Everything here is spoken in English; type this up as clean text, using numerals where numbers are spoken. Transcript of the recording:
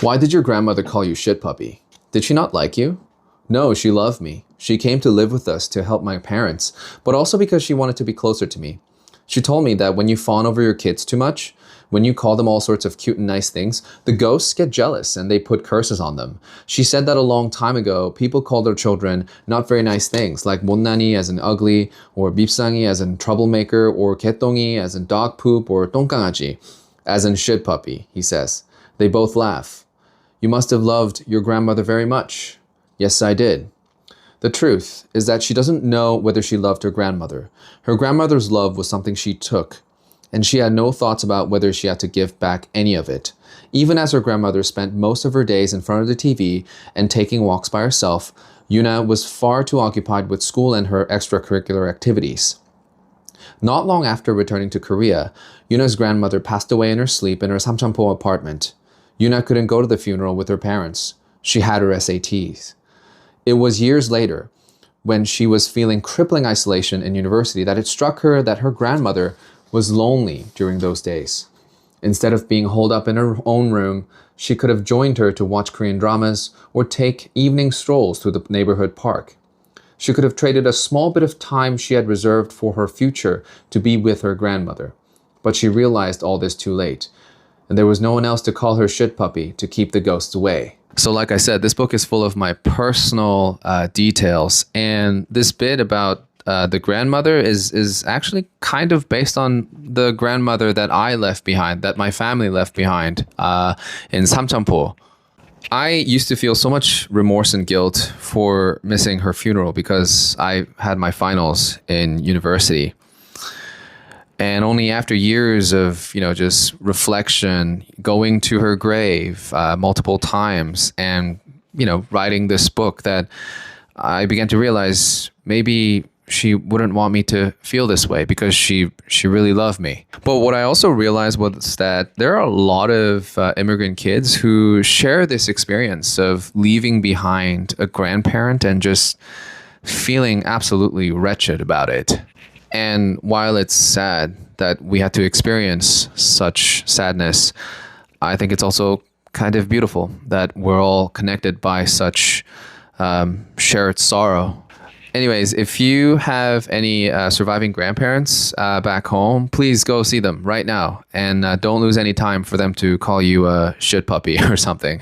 Why did your grandmother call you shit puppy? Did she not like you? No, she loved me. She came to live with us to help my parents, but also because she wanted to be closer to me. She told me that when you fawn over your kids too much, when you call them all sorts of cute and nice things, the ghosts get jealous and they put curses on them. She said that a long time ago, people called their children not very nice things, like 못난이 as in ugly, or 밉상이 as in troublemaker, or 개똥이 as in dog poop, or 똥강아지 as in shit puppy, he says. They both laugh. You must have loved your grandmother very much. Yes, I did. The truth is that she doesn't know whether she loved her grandmother. Her grandmother's love was something she took, and she had no thoughts about whether she had to give back any of it. Even as her grandmother spent most of her days in front of the TV and taking walks by herself, Yuna was far too occupied with school and her extracurricular activities. Not long after returning to Korea, Yuna's grandmother passed away in her sleep in her Samcheonpo apartment. Yuna couldn't go to the funeral with her parents. She had her SATs. It was years later, when she was feeling crippling isolation in university, that it struck her that her grandmother was lonely during those days. Instead of being holed up in her own room, she could have joined her to watch Korean dramas or take evening strolls through the neighborhood park. She could have traded a small bit of time she had reserved for her future to be with her grandmother. But she realized all this too late, and there was no one else to call her shit puppy to keep the ghosts away. So like I said, this book is full of my personal details, and this bit about the grandmother is actually kind of based on the grandmother that I left behind, that my family left behind in Samcheonpo. I used to feel so much remorse and guilt for missing her funeral because I had my finals in university. And only after years of, just reflection, going to her grave multiple times and, writing this book, that I began to realize maybe she wouldn't want me to feel this way because she really loved me. But what I also realized was that there are a lot of immigrant kids who share this experience of leaving behind a grandparent and just feeling absolutely wretched about it. And while it's sad that we had to experience such sadness, I think it's also kind of beautiful that we're all connected by such shared sorrow. Anyways, if you have any surviving grandparents back home, please go see them right now. And don't lose any time for them to call you a shit puppy or something.